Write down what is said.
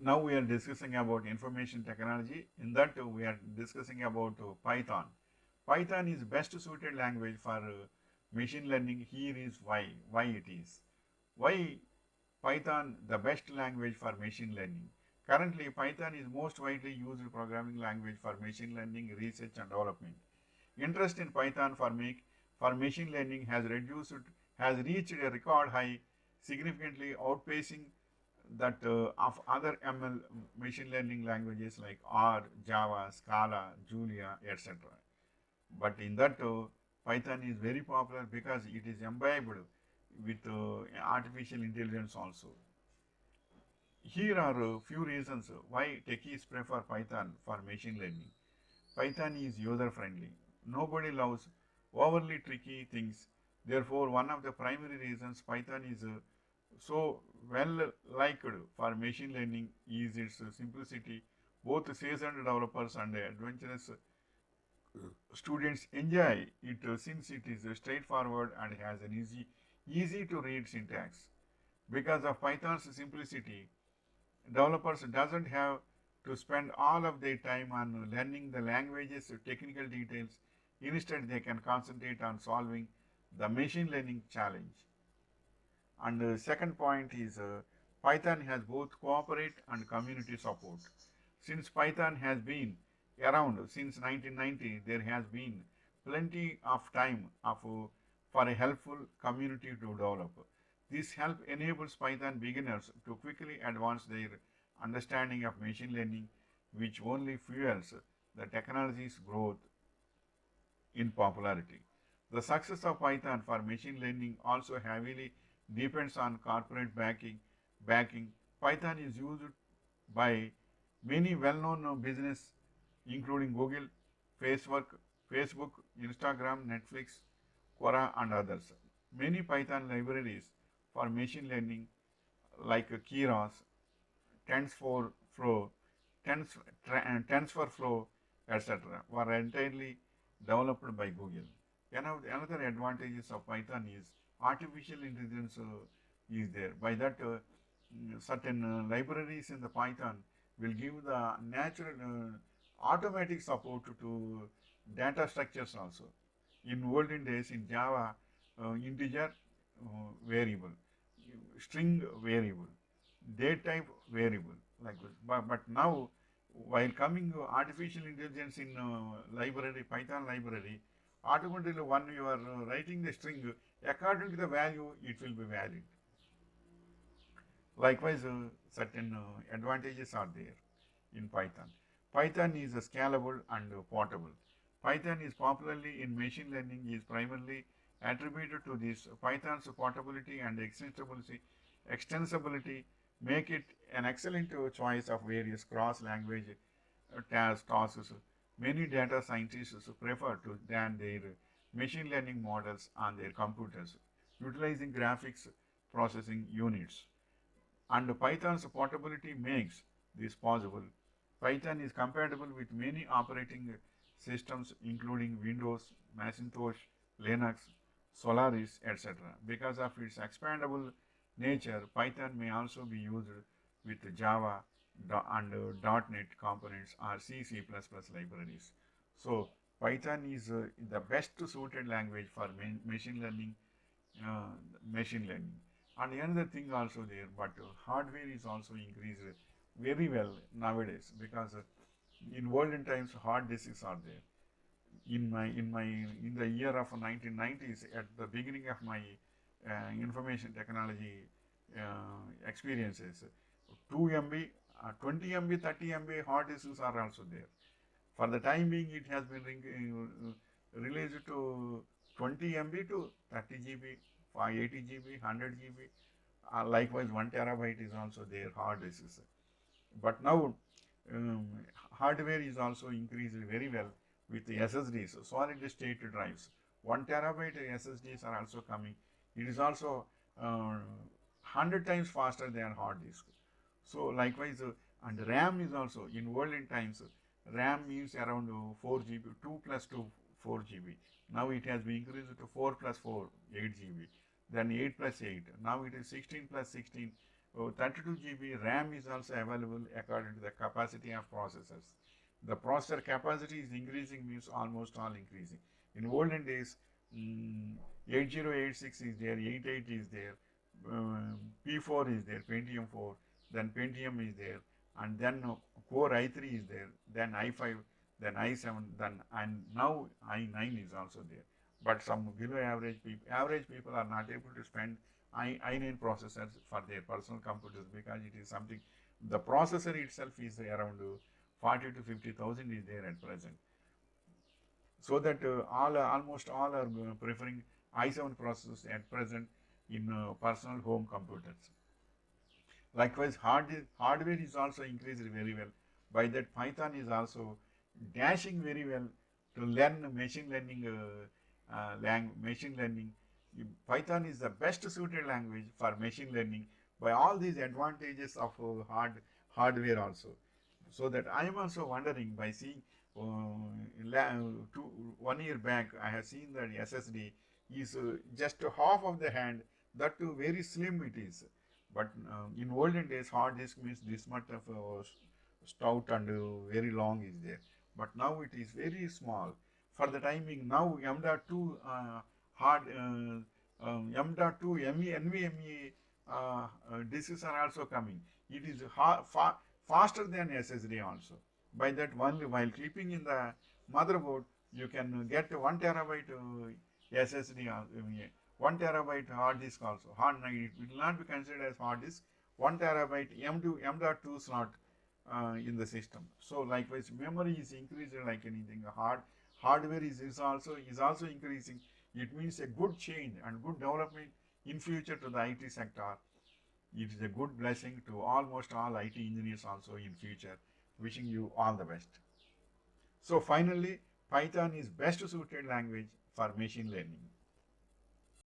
Now we are discussing about information technology. In that we are discussing about Python. Python is best suited language for machine learning. Here is why it is. Why Python the best language for machine learning? Currently, Python is most widely used programming language for machine learning research and development. Interest in Python for machine learning has reached a record high, significantly outpacing that of other ML machine learning languages like R, Java, Scala, Julia, etc. But in that Python is very popular because it is imbibed with artificial intelligence also. Here are a few reasons why techies prefer Python for machine learning. Python is user friendly. Nobody loves overly tricky things. Therefore, one of the primary reasons Python is so well liked for machine learning is its simplicity. Both seasoned developers and adventurous students enjoy it since it is straightforward and has an easy to read syntax. Because of Python's simplicity, developers doesn't have to spend all of their time on learning the language's technical details. Instead, they can concentrate on solving the machine learning challenge. And the second point is Python has both corporate and community support. Since Python has been around since 1990, there has been plenty of time for a helpful community to develop. This help enables Python beginners to quickly advance their understanding of machine learning, which only fuels the technology's growth in popularity. The success of Python for machine learning also heavily depends on corporate backing. Python is used by many well-known business, including Google, Facebook, Facebook, Instagram, Netflix, Quora, and others. Many Python libraries for machine learning, like Keras, TensorFlow, TensorFlow, etc., were entirely developed by Google. Another advantages of Python is artificial intelligence is there. By that, certain libraries in the Python will give the natural automatic support to data structures also. In olden days, in Java, integer variable, string variable, date type variable, like this. But now, while coming artificial intelligence in library, Python library, automatically when you are writing the string, according to the value, it will be valid. Likewise, certain advantages are there in Python. Python is scalable and portable. Python is popularly in machine learning is primarily attributed to this. Python's portability and extensibility make it an excellent choice of various cross-language tasks. Many data scientists prefer to than their machine learning models on their computers, utilizing graphics processing units. And Python's portability makes this possible. Python is compatible with many operating systems including Windows, Macintosh, Linux, Solaris, etc. Because of its expandable nature, Python may also be used with Java and .NET components or C++ libraries. So Python is the best suited language for machine learning uh, machine learning. And another thing also there, but hardware is also increased very well nowadays because in olden times hard disks are there. In the year of 1990s, at the beginning of my information technology experiences, 2 MB, 20 MB, 30 MB hard disks are also there. For the time being, it has been released to 20 MB to 30 GB, 580 GB, 100 GB. Likewise, 1 terabyte is also there, hard disks. But now, um, hardware is also increased very well with the SSDs, solid state drives. 1 terabyte SSDs are also coming. It is also 100 times faster than hard disk. So likewise, and RAM is also in olden times. RAM means around 4 GB, 2 plus 2, 4 GB. Now it has been increased to 4 plus 4, 8 GB. Then 8 plus 8. Now it is 16 plus 16. 32 GB RAM is also available according to the capacity of processors. The processor capacity is increasing, means almost all increasing. In olden days, 8086 is there, 88 is there, P4 is there, Pentium 4, then Pentium is there, and then Core i3 is there, then i5, then i7, then and now i9 is also there. But some below average people are not able to spend i9 processors for their personal computers, because it is something, the processor itself is around 40 to 50,000 is there at present. So that almost all are preferring i7 processors at present in personal home computers. Likewise, hardware is also increased very well. By that, Python is also dashing very well to learn machine learning. Machine learning. Python is the best suited language for machine learning by all these advantages of hardware also. So that I am also wondering, by seeing two, 1 year back, I have seen that SSD is just half of the hand, that too very slim it is. But in olden days, hard disk means this much of stout and very long is there. But now it is very small. For the timing, now M.2 hard M.2 NVMe disks are also coming. It is faster than SSD also. By that, only while keeping in the motherboard, you can get 1 terabyte SSD, 1 terabyte hard disk also. It will not be considered as hard disk. 1 terabyte M.2 slot in the system. So likewise, memory is increased like anything. Hardware is also increasing. It means a good change and good development in future to the IT sector. It is a good blessing to almost all IT engineers also in future. Wishing you all the best. So finally, Python is best suited language for machine learning.